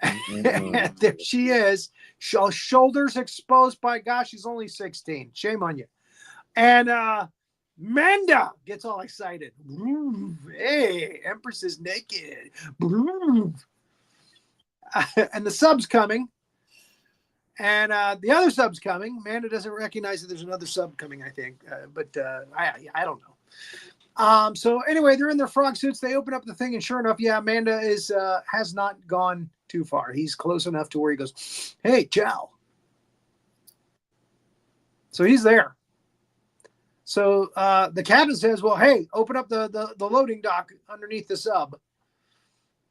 Mm-hmm. And there she is, shoulders exposed. By gosh, she's only 16. Shame on you. And Manda gets all excited. Hey, Empress is naked. And the sub's coming. And the other sub's coming. Manda doesn't recognize that there's another sub coming, I think. But I don't know. So anyway, they're in their frog suits. They open up the thing, and sure enough, yeah, Manda has not gone too far. He's close enough to where he goes, hey, ciao. So he's there. So the captain says, well, hey, open up the loading dock underneath the sub,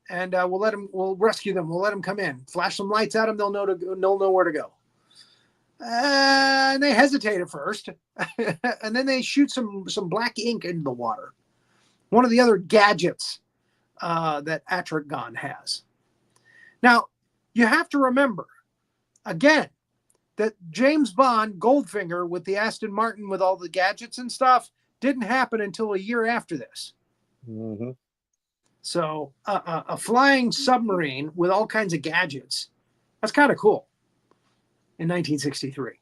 and we'll rescue them. We'll let them come in. Flash some lights at them. They'll know where to go. And they hesitate at first, and then they shoot some black ink into the water. One of the other gadgets that Atragon has. Now, you have to remember, again, that James Bond Goldfinger with the Aston Martin with all the gadgets and stuff didn't happen until a year after this. Mm-hmm. So a flying submarine with all kinds of gadgets, that's kind of cool in 1963.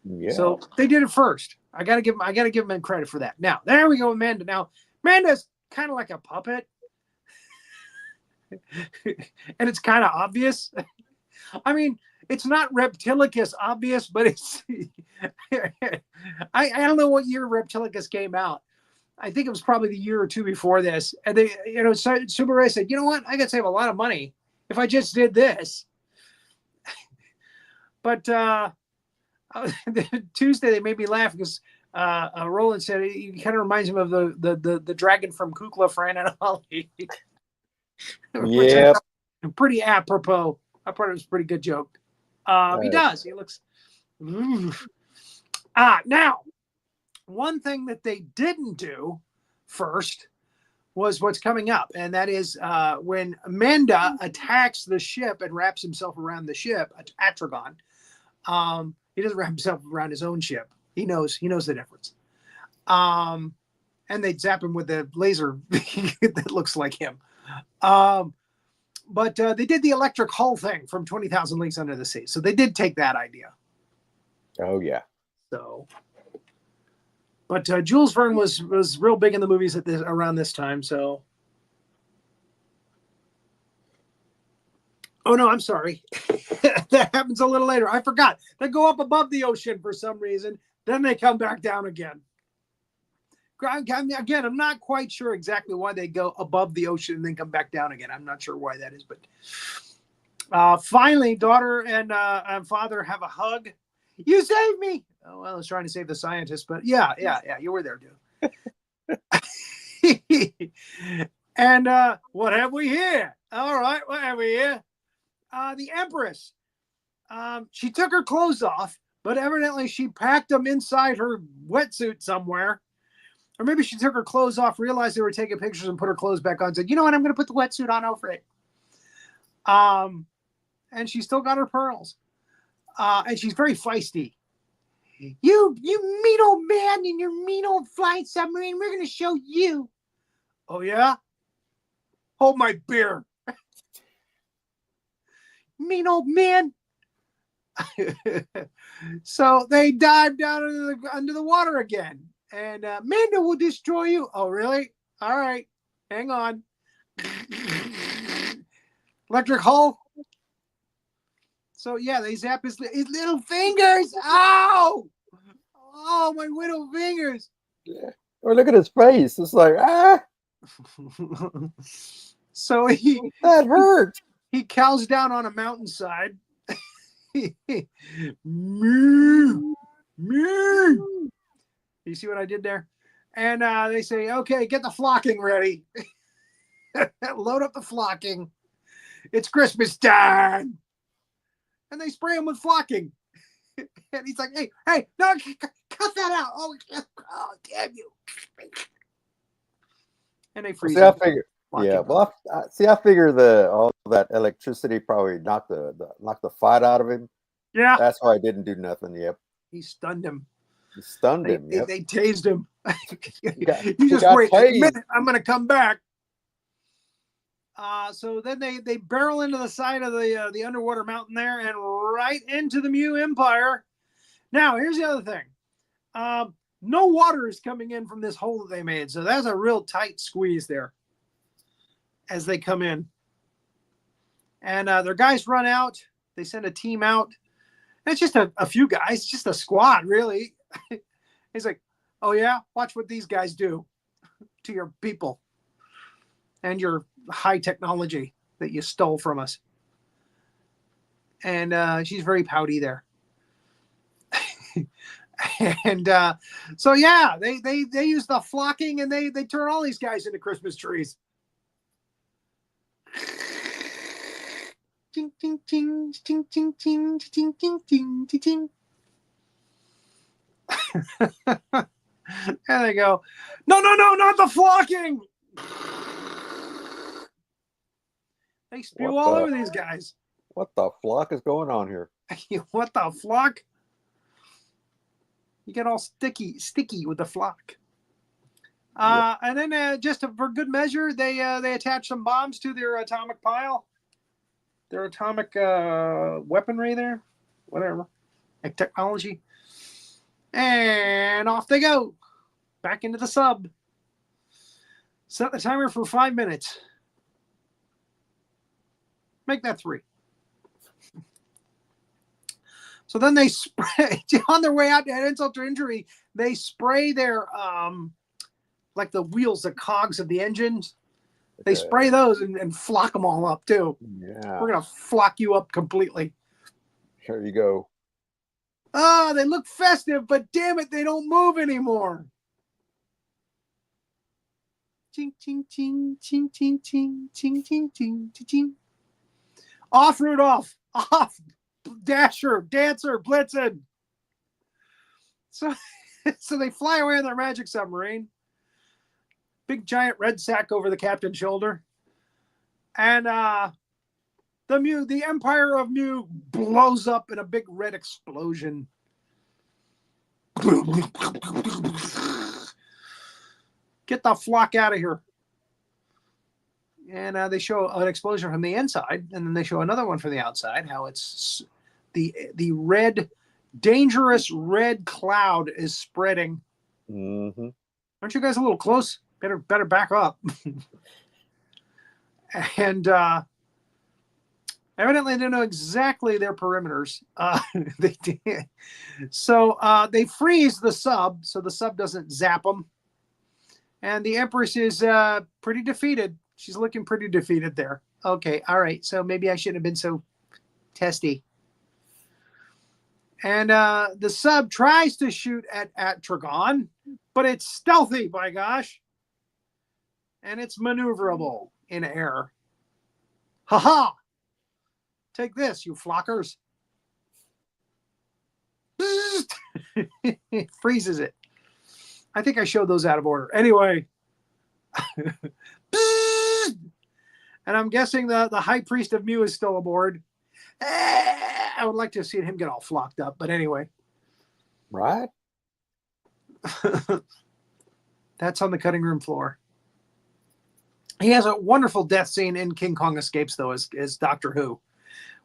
Yeah. So they did it first. I gotta give them credit for that. Now, there we go with Manda. Now, Manda's kind of like a puppet. And it's kind of obvious. I mean, it's not Reptilicus obvious, but it's I don't know what year Reptilicus came out. I think it was probably the year or two before this. And they, Subaru said, you know what? I could save a lot of money if I just did this. But Tuesday they made me laugh because Roland said he kind of reminds him of the dragon from Kukla, Fran and Ollie. Yeah. Pretty apropos. I thought it was a pretty good joke. He does. He looks. Now, one thing that they didn't do first was what's coming up, and that is when Manda attacks the ship and wraps himself around the ship, Atragon. He doesn't wrap himself around his own ship. He knows the difference. And they zap him with the laser that looks like him. But they did the electric hull thing from 20,000 Leagues Under the Sea. So they did take that idea. Oh, yeah. So, but Jules Verne was real big in the movies around this time. So, oh no, I'm sorry. That happens a little later. I forgot. They go up above the ocean for some reason. Then they come back down again. Again, I'm not quite sure exactly why they go above the ocean and then come back down again. I'm not sure why that is, but finally, daughter and father have a hug. You saved me. Oh, well, I was trying to save the scientist, but yeah, you were there, too. And what have we here? All right, what have we here? The Empress. She took her clothes off, but evidently she packed them inside her wetsuit somewhere. Or maybe she took her clothes off, realized they were taking pictures, and put her clothes back on, and said, you know what, I'm going to put the wetsuit on over it. And she still got her pearls. And she's very feisty. You mean old man in your mean old flying submarine, we're going to show you. Oh, yeah? Hold my beer. Mean old man. So they dive down under the water again. And Manda will destroy you. Oh, really? All right. Hang on. Electric hull. So, yeah, they zap his little fingers. Ow! Oh, my little fingers. Yeah. Or look at his face. It's like, ah. So that hurt. He cows down on a mountainside. Moo, moo. You see what I did there? And they say, okay, get the flocking ready. Load up the flocking. It's Christmas time. And they spray him with flocking. And he's like, hey, no, cut that out. Oh, damn you. And they freeze him. Yeah, well, I figure all that electricity probably knocked the fight out of him. Yeah. That's why I didn't do nothing. Yep. He stunned him. Yep. They tased him. You just wait a minute. I'm going to come back. So then they barrel into the side of the underwater mountain there and right into the Mu Empire. Now, here's the other thing. No water is coming in from this hole that they made. So that's a real tight squeeze there as they come in. And their guys run out. They send a team out. And it's just a few guys, just a squad, really. He's like, oh, yeah? Watch what these guys do to your people and your high technology that you stole from us. And she's very pouty there. And so, yeah, they use the flocking and they turn all these guys into Christmas trees. Ting, ting, ting, ting, ting, ting, ting, ting, ting, ting, ting. And they go, no, not the flocking. They spew all over these guys. What the flock is going on here? What the flock? You get all sticky with the flock. Yep. And then just for good measure, they attach some bombs to their atomic pile. Their atomic weaponry there. Whatever. Like technology. And off they go. Back into the sub. Set the timer for 5 minutes. Make that 3. So then they spray, on their way out to add insult to injury, they spray their, like the wheels, the cogs of the engines. They spray those and flock them all up too. Yeah. We're going to flock you up completely. There you go. Oh, they look festive, but damn it, they don't move anymore. Ching, ching, ching, ching, ching, ching, ching, ching, ching, ching. Off, Rudolph. Off. Dasher, Dancer, Blitzen. So they fly away in their magic submarine. Big giant red sack over the captain's shoulder. And the Empire of Mu blows up in a big red explosion. Get the flock out of here. And they show an explosion from the inside, and then they show another one from the outside, how it's the red, dangerous red cloud is spreading. Mm-hmm. Aren't you guys a little close? Better back up. And evidently they know exactly their perimeters. They did. So they freeze the sub, so the sub doesn't zap them. And the Empress is pretty defeated. She's looking pretty defeated there. Okay, all right. So maybe I shouldn't have been so testy. And the sub tries to shoot at Atragon, but it's stealthy, by gosh. and it's maneuverable in air. Ha! Take this, you flockers. Freezes it. I think I showed those out of order. Anyway. And I'm guessing the high priest of Mu is still aboard. I would like to have seen him get all flocked up, but anyway. Right? That's on the cutting room floor. He has a wonderful death scene in King Kong Escapes, though, as Doctor Who,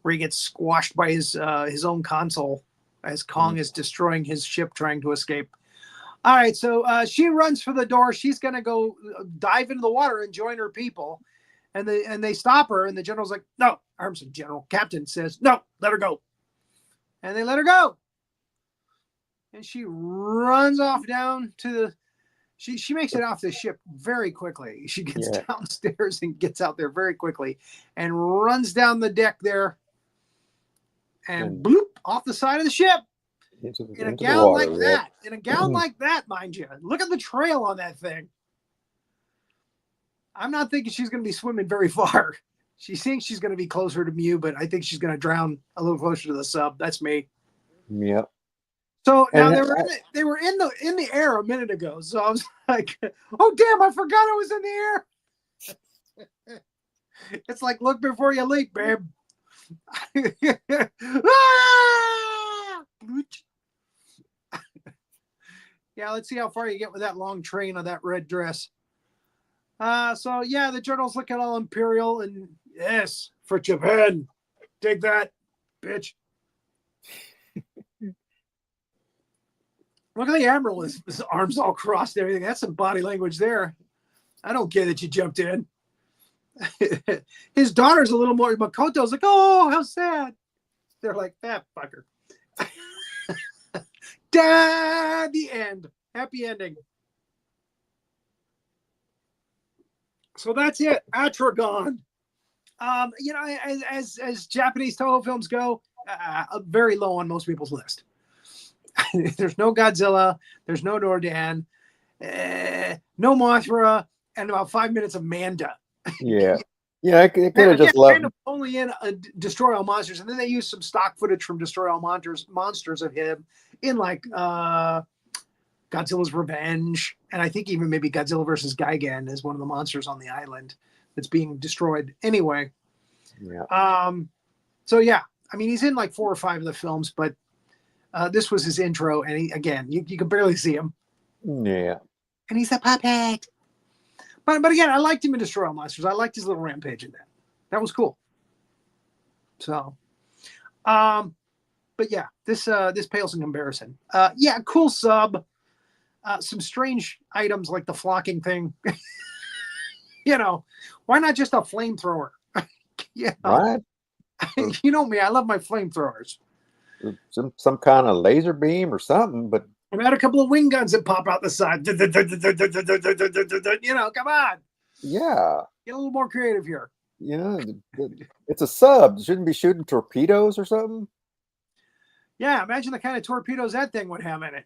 where he gets squashed by his own console as Kong is destroying his ship trying to escape. All right, so she runs for the door. She's going to go dive into the water and join her people. And they stop her, and the general's like, no. Captain says, no, let her go. And they let her go. And she runs off down to the... She makes it off the ship very quickly. She gets downstairs and gets out there very quickly and runs down the deck there and bloop, off the side of the ship. In a gown like that. In a gown like that, mind you. Look at the trail on that thing. I'm not thinking she's going to be swimming very far. She thinks she's going to be closer to Mu, but I think she's going to drown a little closer to the sub. That's me. Yep. So now they were in the air a minute ago. So I was like, oh damn, I forgot I was in the air. It's like, look before you leap, babe. Yeah, let's see how far you get with that long train on that red dress. So yeah, the journal's looking all imperial and yes, for Japan. Take that, bitch. Look at the admiral, his arms all crossed and everything. That's some body language there. I don't care that you jumped in. His daughter's a little more, Makoto's like, oh, how sad. They're like, that fucker. The end. Happy ending. So that's it. Atragon. As Japanese Toho films go, very low on most people's list. There's no Godzilla. There's no Nordan. No Mothra. And about 5 minutes of Manda. Yeah. Yeah, it could have just loved. Kind of only in Destroy All Monsters. And then they used some stock footage from Destroy All Monsters of him in like Godzilla's Revenge. And I think even maybe Godzilla versus Gigan is one of the monsters on the island that's being destroyed. Anyway. Yeah. So yeah, I mean, he's in like 4 or 5 of the films, but this was his intro, and you can barely see him. Yeah. And he's a puppet. But again, I liked him in Destroy All Monsters. I liked his little rampage in that. That was cool. So, but yeah, this pales in comparison. Yeah, cool sub. Some strange items like the flocking thing. Why not just a flamethrower? Yeah. Right. You know me, I love my flamethrowers. Some kind of laser beam or something, but I've had a couple of wing guns that pop out the side. Come on. Yeah. Get a little more creative here. It's a sub. It shouldn't be shooting torpedoes or something. Yeah, imagine the kind of torpedoes that thing would have in it.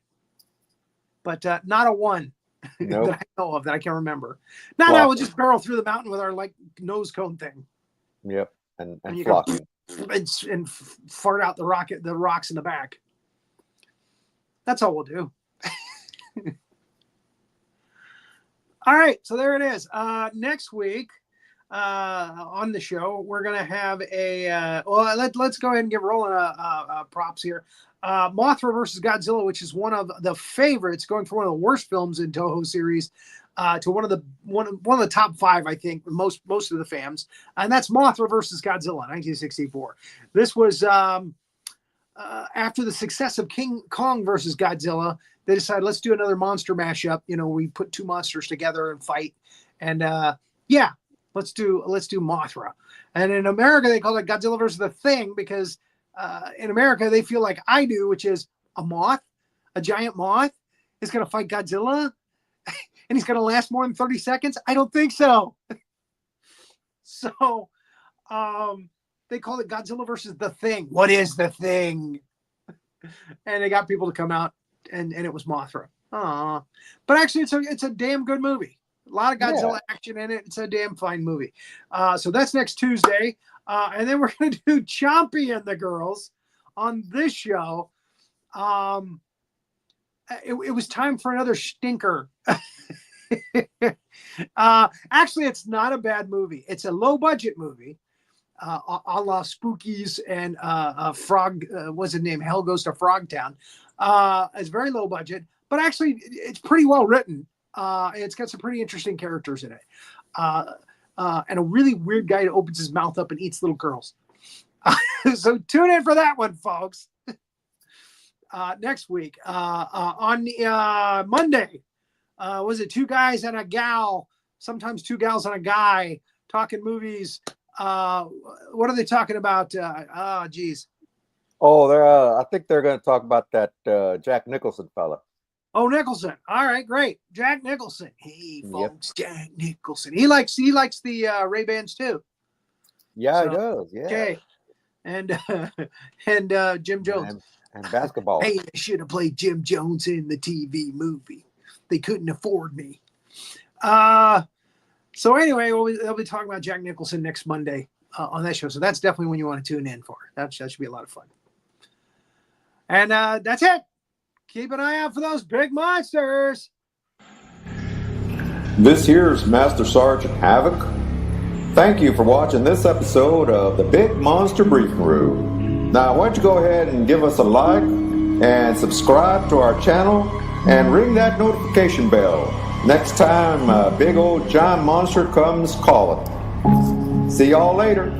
But not a one Nope. that I know of that I can remember. No, we'll just barrel through the mountain with our nose cone thing. Yep. And you flocking. and fart out the rocks in the back. That's all we'll do. All right, so there it is. Next week on the show, we're gonna have let's go ahead and get rolling props here. Mothra versus Godzilla, which is one of the favorites, going from one of the worst films in Toho series to one of the top 5, I think, most of the fans, and that's Mothra versus Godzilla, 1964. This was after the success of King Kong versus Godzilla. They decided, let's do another monster mashup. We put 2 monsters together and fight, and let's do Mothra. And in America, they call it Godzilla versus the Thing because in America they feel like I do, which is a giant moth, is going to fight Godzilla. And he's going to last more than 30 seconds? I don't think so. So they call it Godzilla versus the Thing. What is the Thing? And they got people to come out, and it was Mothra. But actually, it's a damn good movie. A lot of Godzilla action in it. It's a damn fine movie. So that's next Tuesday. And then we're going to do Chompy and the Girls on this show. It was time for another stinker. Actually, it's not a bad movie. It's a low budget movie, a la Spookies and Frog. What's his name? Hell Goes to Frogtown. It's very low budget, but actually, it's pretty well written. It's got some pretty interesting characters in it, and a really weird guy that opens his mouth up and eats little girls. So tune in for that one, folks. Next week on Monday, was it two guys and a gal? Sometimes two gals and a guy talking movies. What are they talking about? Geez. Oh, I think they're going to talk about that Jack Nicholson fella. Oh, Nicholson. All right, great. Jack Nicholson. Hey, folks, Jack Nicholson. He likes the Ray-Bans too. Yeah, so, he does. Yeah. Okay. And Jim Jones. And basketball. Hey, I should have played Jim Jones in the TV movie. They couldn't afford me. So anyway, they'll be talking about Jack Nicholson next Monday on that show. So that's definitely when you want to tune in for. That should be a lot of fun. And that's it. Keep an eye out for those big monsters. This here's Master Sergeant Havoc. Thank you for watching this episode of the Big Monster Briefing Room. Now, why don't you go ahead and give us a like and subscribe to our channel and ring that notification bell next time a big old giant monster comes calling. See y'all later.